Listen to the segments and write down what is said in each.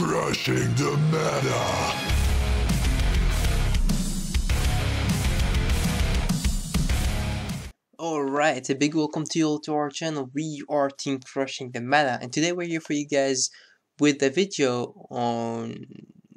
Crushing the meta. Alright, a big welcome to you all to our channel. We are Team Crushing the Meta, and today we're here for you guys with a video on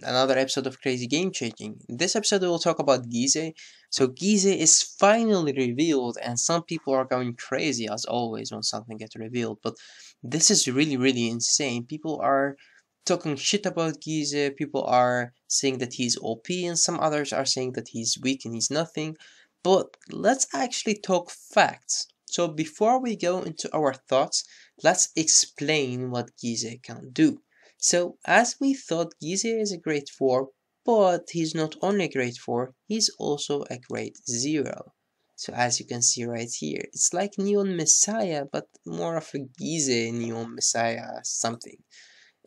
another episode of Crazy Game Changing. In this episode we will talk about Gyze. So Gyze is finally revealed, and some people are going crazy as always when something gets revealed, but this is really insane. People are talking shit about Gyze, people are saying that he's OP, and some others are saying that he's weak and he's nothing. But let's actually talk facts. So before we go into our thoughts, let's explain what Gyze can do. So as we thought, Gyze is a grade 4, but he's not only a grade 4, he's also a grade 0. So as you can see right here, it's like Neon Messiah, but more of a Gyze Neon Messiah something.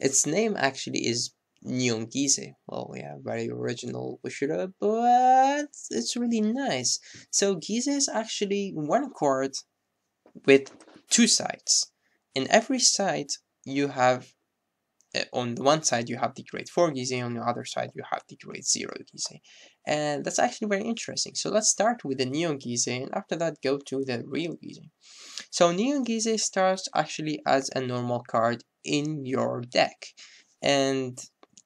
Its name actually is Neon Gyze. Well, yeah, very original Bushira, but it's really nice. So Gyze is actually one card with two sides. In every side, you have on the one side you have the grade 4 Gyze, on the other side you have the grade 0 Gyze, and that's actually very interesting. So let's start with the Neon Gyze, and after that go to the real Gyze. So Neon Gyze starts actually as a normal card in your deck, and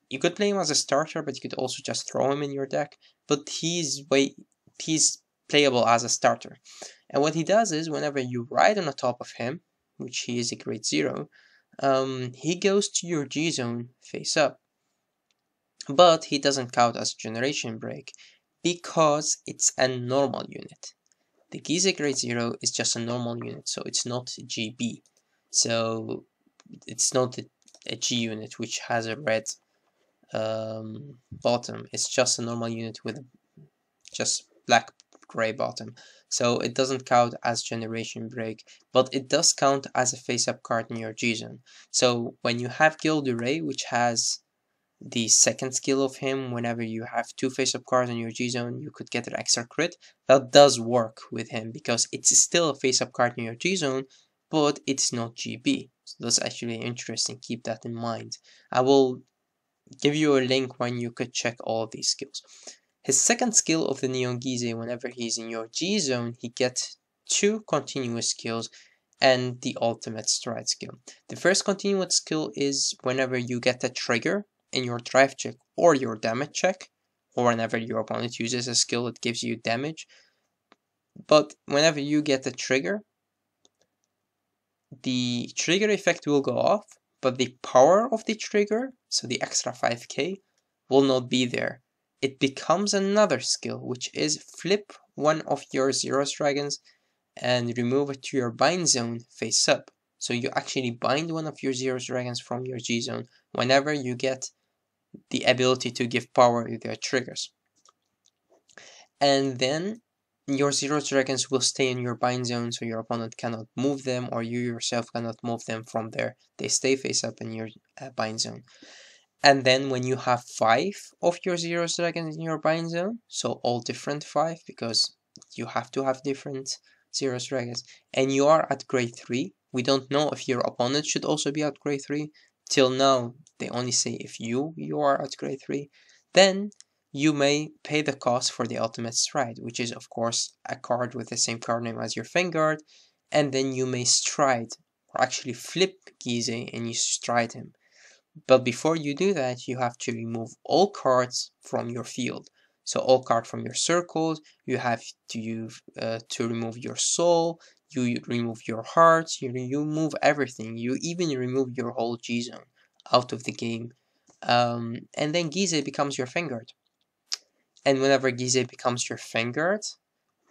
you could play him as a starter, but you could also just throw him in your deck. But he's playable as a starter. And what he does is, whenever you ride on the top of him, which he is a grade 0, he goes to your G zone face up. But he doesn't count as a generation break because it's a normal unit. The Giza grade 0 is just a normal unit, so it's not GB. So it's not a G unit which has a red bottom. It's just a normal unit with just black gray bottom, so it doesn't count as generation break, but it does count as a face-up card in your G zone. So when you have Gilderay, which has the second skill of him, whenever you have two face-up cards in your G zone, you could get an extra crit. That does work with him because it's still a face-up card in your G zone, but it's not GB. So that's actually interesting. Keep that in mind. I will give you a link when you could check all of these skills. His second skill of the Neon Gyze, whenever he's in your G zone, he gets two continuous skills and the ultimate stride skill. The first continuous skill is whenever you get a trigger in your drive check or your damage check, or whenever your opponent uses a skill that gives you damage. But whenever you get a trigger, the trigger effect will go off, but the power of the trigger, so the extra 5k, will not be there. It becomes another skill, which is flip one of your Zeros Dragons and remove it to your bind zone face up. So you actually bind one of your Zeros Dragons from your G zone whenever you get the ability to give power to their triggers. And then your Zero Dragons will stay in your bind zone, so your opponent cannot move them, or you yourself cannot move them from there. They stay face up in your bind zone. And then when you have 5 of your Zero Dragons in your bind zone, so all different 5, because you have to have different Zero Dragons, and you are at grade 3, we don't know if your opponent should also be at grade 3. Till now, they only say if you are at grade 3, then you may pay the cost for the ultimate stride, which is of course a card with the same card name as your Vanguard, and then you may stride, or actually flip Gyze and you stride him. But before you do that, you have to remove all cards from your field. So all cards from your circles, you have to remove your soul, you remove your hearts, you remove everything. You even remove your whole G zone out of the game. And then Gyze becomes your Vanguard. And whenever Gyze becomes your Vanguard,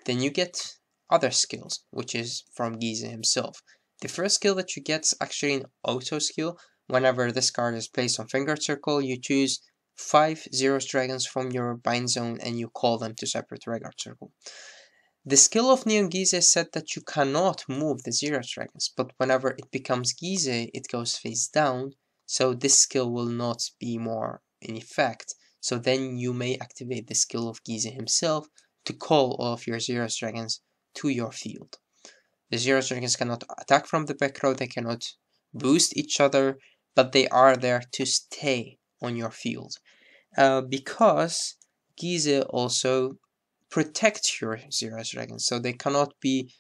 then you get other skills, which is from Gyze himself. The first skill that you get is actually an auto skill. Whenever this card is placed on Vanguard Circle, you choose 5 Zeros Dragons from your bind zone and you call them to separate Vanguard Circle. The skill of Neon Gyze said that you cannot move the Zeros Dragons, but whenever it becomes Gyze, it goes face down, so this skill will not be more in effect. So then you may activate the skill of Gyze himself to call all of your Zeros Dragons to your field. The Zeros Dragons cannot attack from the back row, they cannot boost each other, but they are there to stay on your field. Because Gyze also protect your zero dragons, so they cannot be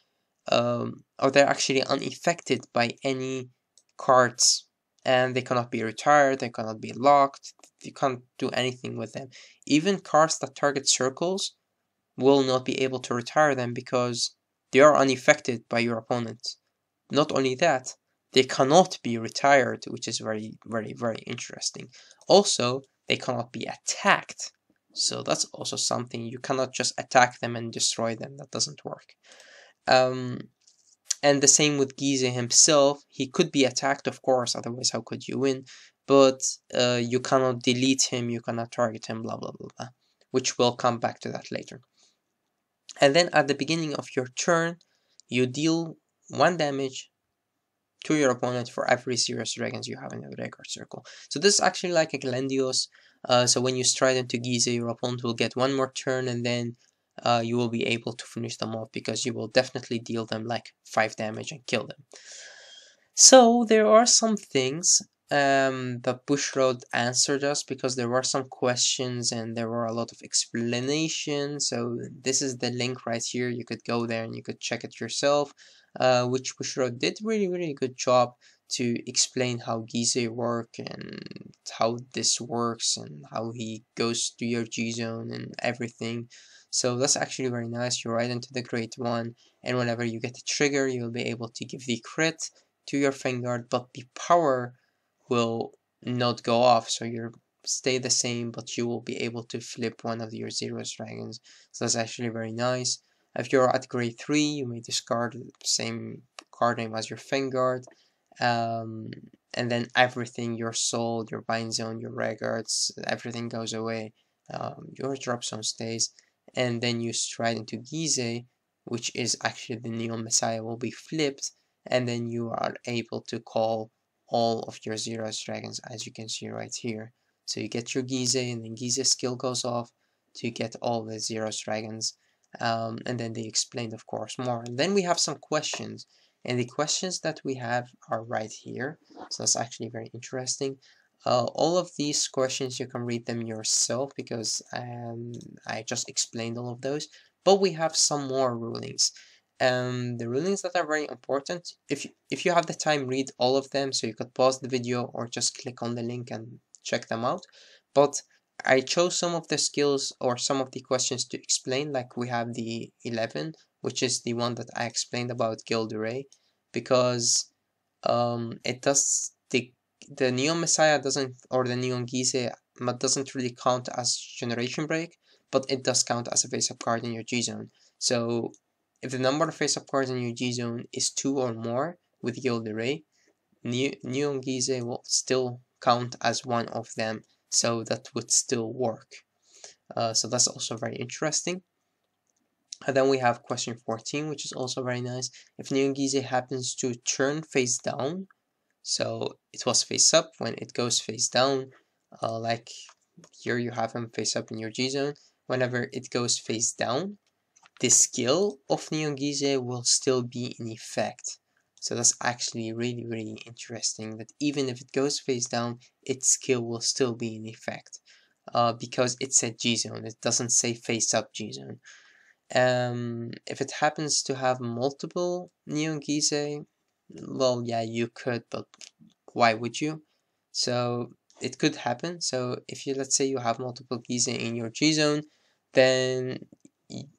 or they're actually unaffected by any cards, and they cannot be retired, they cannot be locked, you can't do anything with them. Even cards that target circles will not be able to retire them because they are unaffected by your opponent. Not only that, they cannot be retired, which is very, very, very interesting. Also, they cannot be attacked. So that's also something. You cannot just attack them and destroy them. That doesn't work. And the same with Gyze himself. He could be attacked, of course, otherwise how could you win? But you cannot delete him, you cannot target him, blah, blah, blah, blah. Which we'll come back to that later. And then at the beginning of your turn, you deal 1 damage to your opponent for every serious dragons you have in the graveyard circle. So this is actually like a Glendios. So when you stride into Giza, your opponent will get 1 more turn, and then you will be able to finish them off because you will definitely deal them like 5 damage and kill them. So there are some things that Bushrod answered us because there were some questions and there were a lot of explanations. So this is the link right here. You could go there and you could check it yourself. Which Bushrod did really good job to explain how Gyze work and how this works and how he goes to your G zone and everything. So that's actually very nice. You ride into the Great One, and whenever you get a trigger, you'll be able to give the crit to your Vanguard, but the power will not go off, so you stay the same, but you will be able to flip one of your Zero's dragons. So that's actually very nice. If you're at grade 3, you may discard the same card name as your Vanguard, and then everything, your soul, your bind zone, your regards, everything goes away. Your drop zone stays, and then you stride into Gyze, which is actually the Neon Messiah will be flipped, and then you are able to call all of your Zero's dragons, as you can see right here. So you get your Gyze, and then Gyze's skill goes off to get all the Zero's dragons. And then they explained, of course, more. And then we have some questions, and the questions that we have are right here. So that's actually very interesting. All of these questions, you can read them yourself because I just explained all of those. But we have some more rulings. The rulings that are very important, if you have the time, read all of them, so you could pause the video or just click on the link and check them out. But I chose some of the skills or some of the questions to explain, like we have the 11, which is the one that I explained about Guild Array, because it does the Neon Messiah doesn't, or the Neon Gyze doesn't really count as Generation Break, but it does count as a face-up card in your G zone. So if the number of face-up cards in your G zone is 2 or more with Guild Array, Neon Gyze will still count as one of them, so that would still work. So that's also very interesting. And then we have question 14, which is also very nice. If Neon Gyze happens to turn face down, so it was face up, when it goes face down, like here you have him face up in your G zone, whenever it goes face down, the skill of Neon Gyze will still be in effect. So that's actually really interesting, that even if it goes face down, its skill will still be in effect. Because it's a G zone, it doesn't say face up G zone. If it happens to have multiple Neon Gyze, well, yeah, you could, but why would you? So it could happen. So if you, let's say you have multiple Gyze in your G zone, then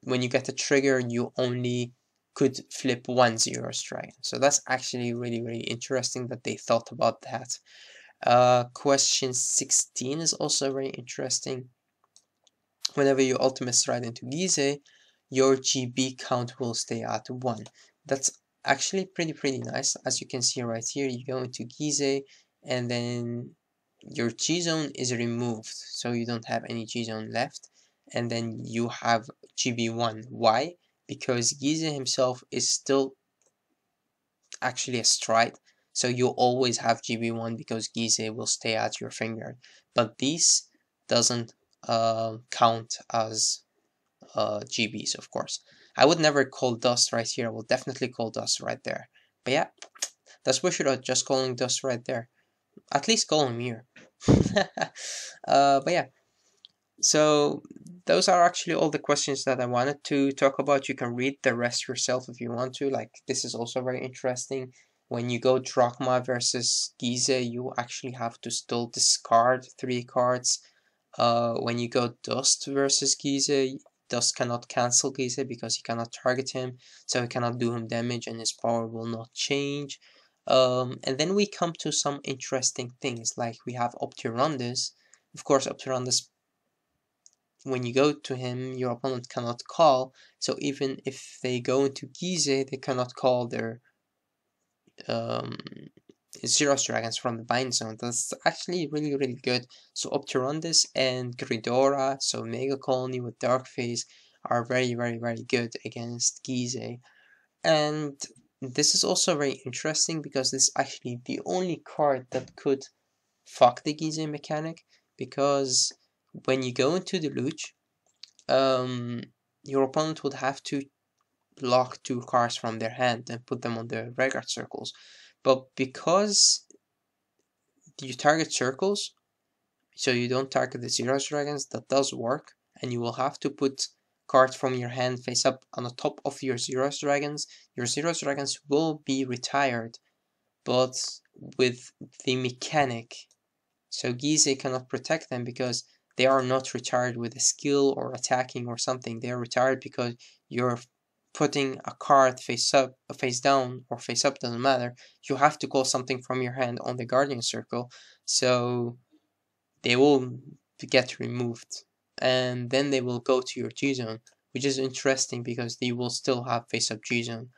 when you get a trigger, you only could flip 1 Zero's dragon. So that's actually really interesting that they thought about that. Question 16 is also very interesting. Whenever you ultimate stride into Gyze, your GB count will stay at 1. That's actually pretty nice. As you can see right here, you go into Gyze, and then your G zone is removed, so you don't have any G zone left, and then you have GB1. Why? Because Gyze himself is still actually a stride, so you always have GB1 because Gyze will stay at your finger. But this doesn't count as GBs, of course. I would never call dust right here. I will definitely call dust right there. But yeah, that's Bushido just calling dust right there. At least call him here. But yeah, so those are actually all the questions that I wanted to talk about. You can read the rest yourself if you want to. Like, this is also very interesting. When you go Drachma versus Giza, you actually have to still discard 3 cards. When you go Dust versus Giza, Dust cannot cancel Giza because he cannot target him, so he cannot do him damage and his power will not change. And then we come to some interesting things, like we have Optirondus. Of course, Optirondus, when you go to him, your opponent cannot call, so even if they go into Gyze, they cannot call their um, Zeros Dragons from the bind zone. That's actually really, really good. So Optirondus and Gridora, so Mega Colony with Dark Phase, are very, very, very good against Gyze. And this is also very interesting because this is actually the only card that could fuck the Gyze mechanic, because when you go into the Luch, your opponent would have to block 2 cards from their hand and put them on the Vanguard circles. But because you target circles, so you don't target the Zeros Dragons, that does work, and you will have to put cards from your hand face up on the top of your Zeros Dragons. Your Zeros Dragons will be retired, but with the mechanic. So Gyze cannot protect them because they are not retired with a skill or attacking or something. They are retired because you're putting a card face up, face down, or face up, doesn't matter. You have to call something from your hand on the Guardian Circle, so they will get removed. And then they will go to your G zone, which is interesting because they will still have face up G zone,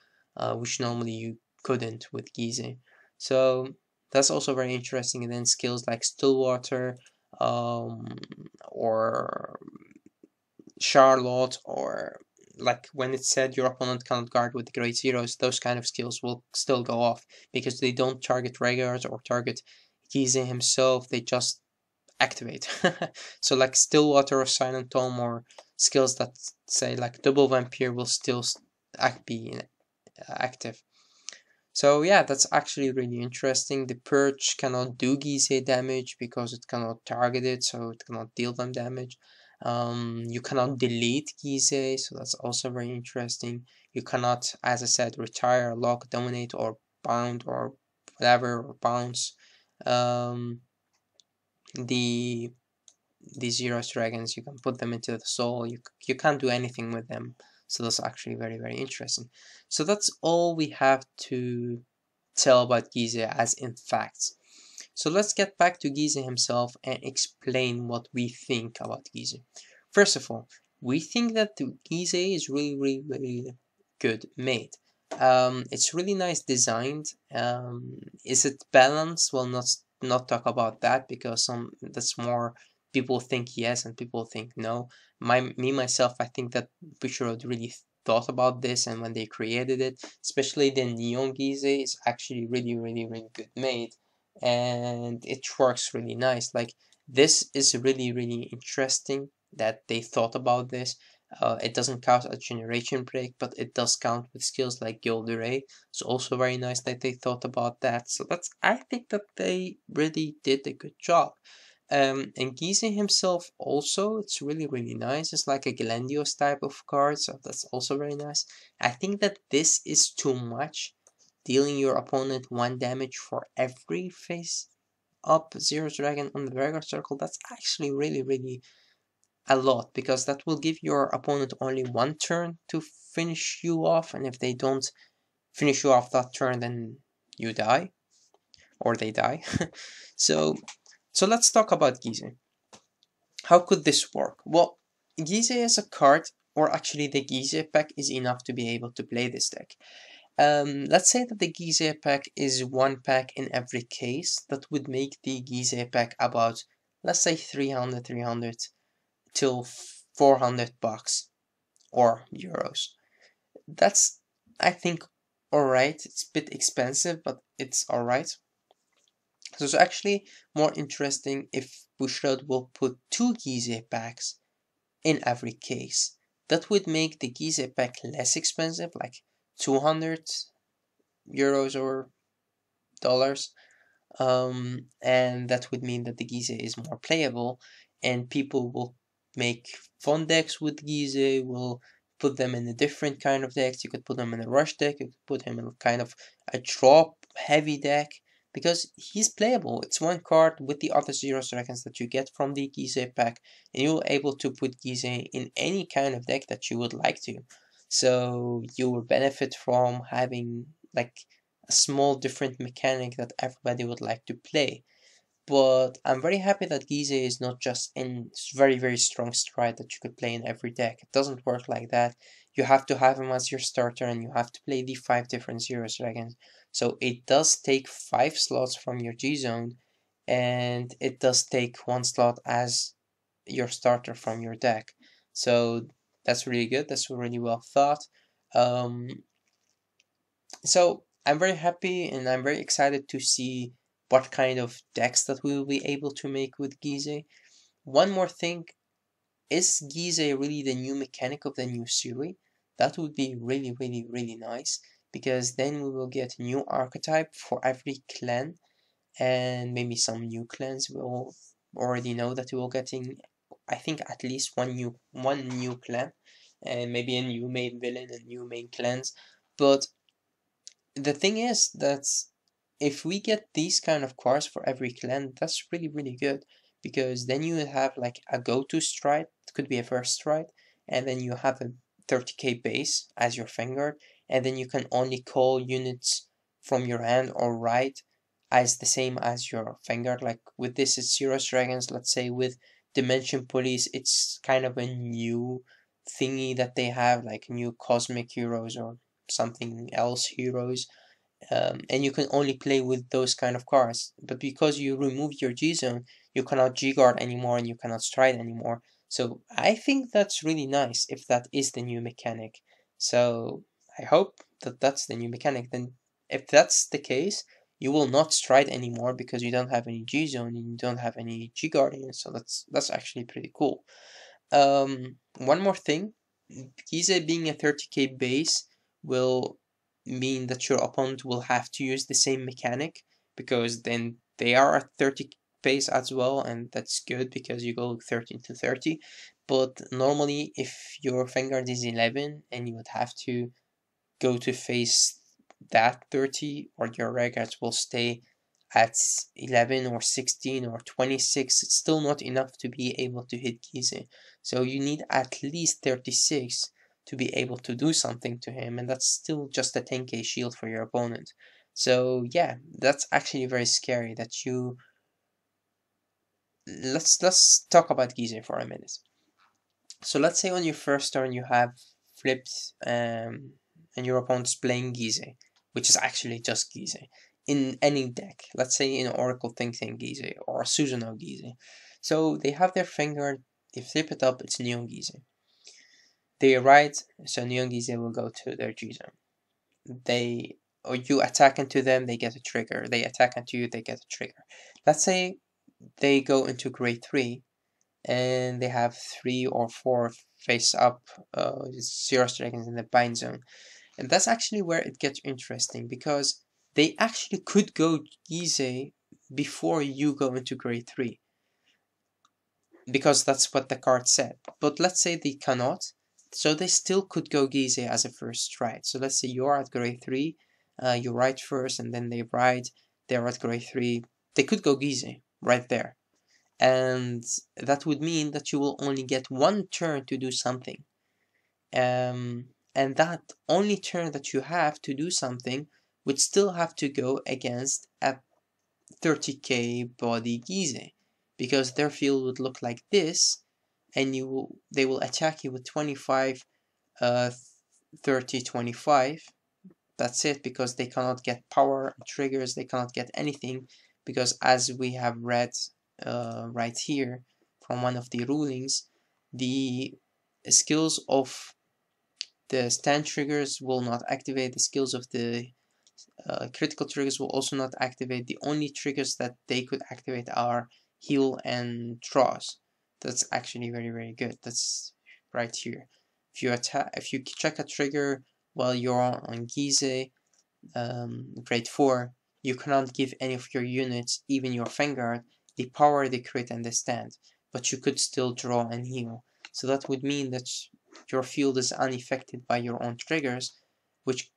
which normally you couldn't with Gyze. So that's also very interesting. And then skills like Stillwater, or Charlotte, or like when it said your opponent cannot guard with the Great Zeros, those kind of skills will still go off because they don't target regulars or target Giza himself, they just activate. So like Stillwater or Silent Tome, or skills that say like Double Vampire, will still be active. So yeah, that's actually really interesting. The Purge cannot do Gize damage because it cannot target it, so it cannot deal them damage. You cannot delete Gize, so that's also very interesting. You cannot, as I said, retire, lock, dominate, or bound, or whatever, or bounce. Um, the Zeros Dragons, you can put them into the soul. You can't do anything with them. So that's actually very, very interesting. So that's all we have to tell about Gize as in facts. So let's get back to Gize himself and explain what we think about Gize. First of all, we think that Gize is really, really, really good made. It's really nice designed. Is it balanced? Well, not talk about that because that's more people think yes and people think no. Myself, I think that we should have really thought about this, and when they created it, especially the Neon Gize, is actually really, really, really good made, and it works really nice. Like, this is really, really interesting that they thought about this. It doesn't count a generation break, but it does count with skills like Guild Array. It's also very nice that they thought about that. So I think that they really did a good job. And Gize himself also, it's really, really nice. It's like a Glendios type of card, so that's also very nice. I think that this is too much, dealing your opponent 1 damage for every face up Zero's Dragon on the Vanguard Circle. That's actually really, really a lot, because that will give your opponent only 1 turn to finish you off, and if they don't finish you off that turn, then you die, or they die. so let's talk about Gize. How could this work? Well, Gize as a card, or actually the Gize pack, is enough to be able to play this deck. Let's say that the Gize pack is 1 pack in every case. That would make the Gize pack about, let's say, 300 till 400 bucks or euros. That's, I think, alright. It's a bit expensive, but it's alright. So it's actually more interesting if Bushrod will put 2 Gize packs in every case. That would make the Gize pack less expensive, like 200 euros or dollars. and that would mean that the Giza is more playable, and people will make fun decks with Giza, will put them in a different kind of decks. You could put them in a rush deck, you could put him in kind of a drop heavy deck, because he's playable. It's one card with the other zero dragons that you get from the Giza pack, and you're able to put Giza in any kind of deck that you would like to. So you will benefit from having like a small different mechanic that everybody would like to play. But I'm very happy that Giza is not just in very, very strong stride that you could play in every deck. It doesn't work like that. You have to have him as your starter, and you have to play the 5 different zero dragons. So it does take 5 slots from your G zone, and it does take 1 slot as your starter from your deck. So that's really good. That's really well thought. Um, so I'm very happy and I'm very excited to see what kind of decks that we will be able to make with Gyze. One more thing, is Gyze really the new mechanic of the new series? That would be really, really, really nice, because then we will get new archetype for every clan, and maybe some new clans. We'll already know that we will getting, I think, at least one new clan, and maybe a new main villain and new main clans. But the thing is that if we get these kind of cars for every clan, that's really, really good, because then you have like a go-to stride. It could be a first stride, and then you have a 30k base as your Vanguard, and then you can only call units from your hand or right as the same as your Vanguard. Like with this, it's Zero Dragons. Let's say with Dimension Police, it's kind of a new thingy that they have, like new cosmic heroes or something else heroes, and you can only play with those kind of cards. But because you remove your G zone, you cannot G guard anymore and you cannot stride anymore. So I think that's really nice if that is the new mechanic. So I hope that that's the new mechanic. Then if that's the case, you will not stride anymore because you don't have any G zone and you don't have any G guarding. So that's actually pretty cool. One more thing, Giza being a 30k base will mean that your opponent will have to use the same mechanic, because then they are at 30 base as well, and that's good because you go 13 to 30. But normally, if your Vanguard is 11 and you would have to go to face that 30, or your regards will stay at 11 or 16 or 26, it's still not enough to be able to hit Gyze. So you need at least 36 to be able to do something to him, and that's still just a 10k shield for your opponent. So yeah, that's actually very scary that you... Let's talk about Gyze for a minute. So let's say on your first turn you have flipped and your opponent's playing Gyze, which is actually just Gyze. In any deck, let's say in Oracle Think Tank Gyze or Susanoo Gyze. So they have their finger, they flip it up, it's Neon Gyze. They write, so Neon Gyze will go to their G zone. Or you attack into them, they get a trigger. They attack into you, they get a trigger. Let's say they go into grade 3, and they have 3 or 4 face up zero dragons in the bind zone. And that's actually where it gets interesting, because they actually could go Gyze before you go into grade 3, because that's what the card said. But let's say they cannot, so they still could go Gyze as a first stride. So let's say you're at grade 3, you ride first, and then they ride, they're at grade 3, they could go Gyze right there. And that would mean that you will only get one turn to do something. And that only turn that you have to do something would still have to go against a 30k body Gyze, because their field would look like this, and they will attack you with 25, 30, 25. That's it, because they cannot get power triggers, they cannot get anything, because as we have read right here from one of the rulings, the skills of the stand triggers will not activate, the skills of the critical triggers will also not activate. The only triggers that they could activate are heal and draws. That's actually very, very good. That's right here. If you check a trigger while you're on Gyze, grade 4, you cannot give any of your units, even your Vanguard, the power, the crit, and the stand, but you could still draw and heal. So that would mean that your field is unaffected by your own triggers, which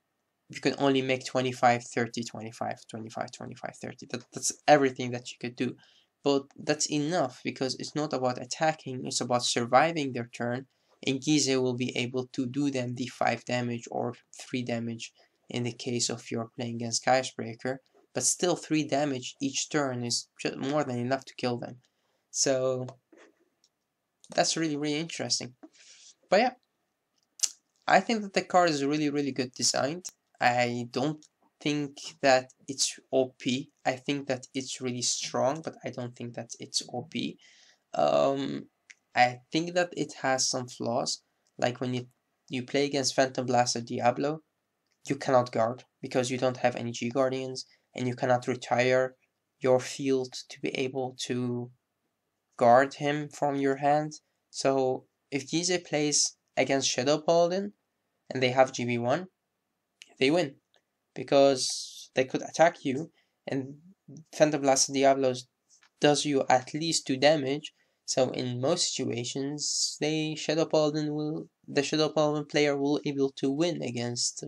you can only make 25, 30, 25, 25, 25, 30. That's everything that you could do. But that's enough, because it's not about attacking, it's about surviving their turn, and Gyze will be able to do them the 5 damage or 3 damage in the case of you're playing against Skyscraper, but still 3 damage each turn is just more than enough to kill them. So that's really interesting. But yeah, I think that the card is really good designed. I don't think that it's OP. I think that it's really strong, but I don't think that it's OP. I think that it has some flaws, like when you play against Phantom Blast or Diablo, you cannot guard because you don't have any G Guardians, and you cannot retire your field to be able to guard him from your hand. So if Giza plays against Shadow Paladin and they have GB1, they win, because they could attack you, and Phantom Blast Diablos does you at least 2 damage. So in most situations, the Shadow Paladin player will able to win against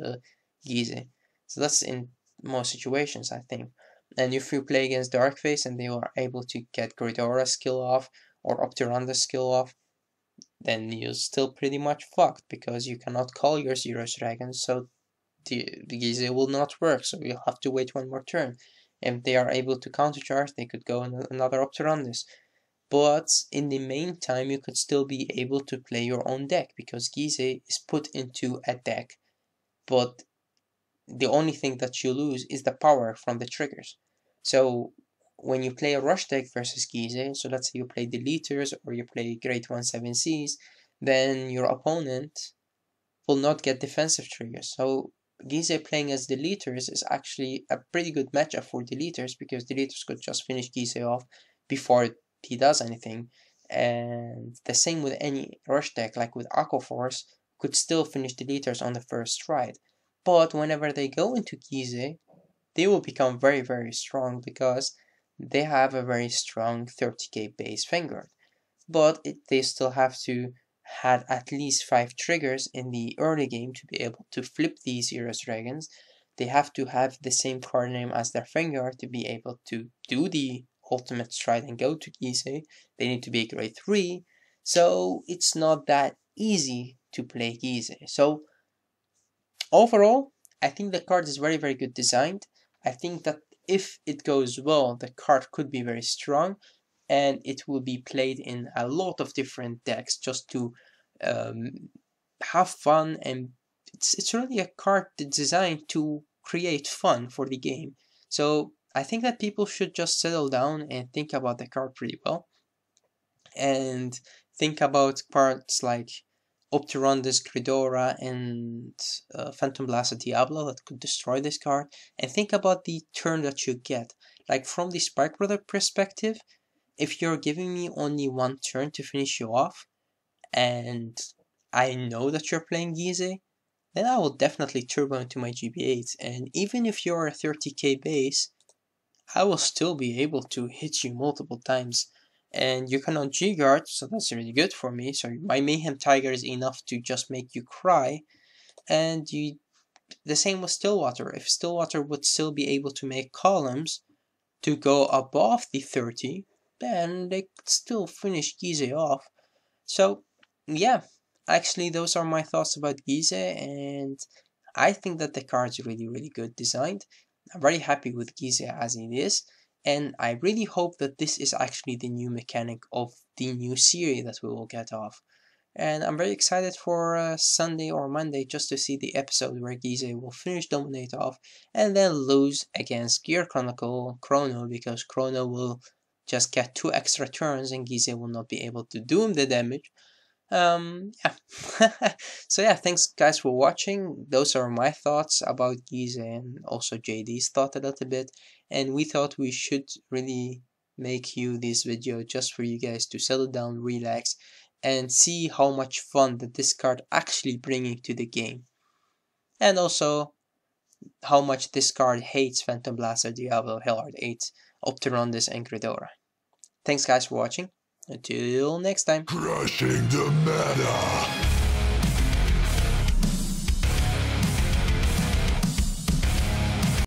Gyze. So that's in most situations, I think. And if you play against Darkface and they are able to get Gridora skill off or Optiranda skill off, then you're still pretty much fucked, because you cannot call your Zero Dragons, so the Gyze will not work, so you'll have to wait one more turn. If they are able to countercharge, they could go another Optirandus. But in the meantime, you could still be able to play your own deck, because Gyze is put into a deck, but the only thing that you lose is the power from the triggers. So when you play a rush deck versus Gyze, so let's say you play Deleters or you play Great 1/7Cs, then your opponent will not get defensive triggers. So Gyze playing as Deleters is actually a pretty good matchup for Deleters, because Deleters could just finish Gyze off before he does anything. And the same with any rush deck, like with Aquaforce, could still finish Deleters on the first stride. But whenever they go into Gyze, they will become very strong, because they have a very strong 30k base Vanguard. But they still have to have at least 5 triggers in the early game to be able to flip these Zero Dragons. They have to have the same card name as their Vanguard to be able to do the ultimate stride and go to Gyze. They need to be grade 3. So it's not that easy to play Gyze. So overall, I think the card is very good designed. I think that if it goes well, the card could be very strong, and it will be played in a lot of different decks just to have fun. And it's really a card designed to create fun for the game. So I think that people should just settle down and think about the card pretty well, and think about parts like Optirandus, Gridora, and Phantom Blast Diablo that could destroy this card, and think about the turn that you get. Like from the Spark Brother perspective, if you're giving me only one turn to finish you off, and I know that you're playing Gyze, then I will definitely turbo into my GB8, and even if you're a 30k base, I will still be able to hit you multiple times. And you cannot G-guard, so that's really good for me. So my Mayhem Tiger is enough to just make you cry. And the same with Stillwater. If Stillwater would still be able to make columns to go above the 30, then they could still finish Gyze off. So yeah, actually those are my thoughts about Gyze, and I think that the card is really good designed. I'm very happy with Gyze as it is, and I really hope that this is actually the new mechanic of the new series that we will get off. And I'm very excited for Sunday or Monday just to see the episode where Gyze will finish Dominate off and then lose against Gear Chronicle Chrono, because Chrono will just get 2 extra turns and Gyze will not be able to do him the damage. Yeah. So yeah, thanks guys for watching. Those are my thoughts about Gyze, and also JD's thought a little bit, and we thought we should really make you this video just for you guys to settle down, relax, and see how much fun that this card actually bringing to the game. And also, how much this card hates Phantom Blaster, Diablo, Hellard 8, Opterondus, and Gridora. Thanks guys for watching. Until next time. Crushing the meta.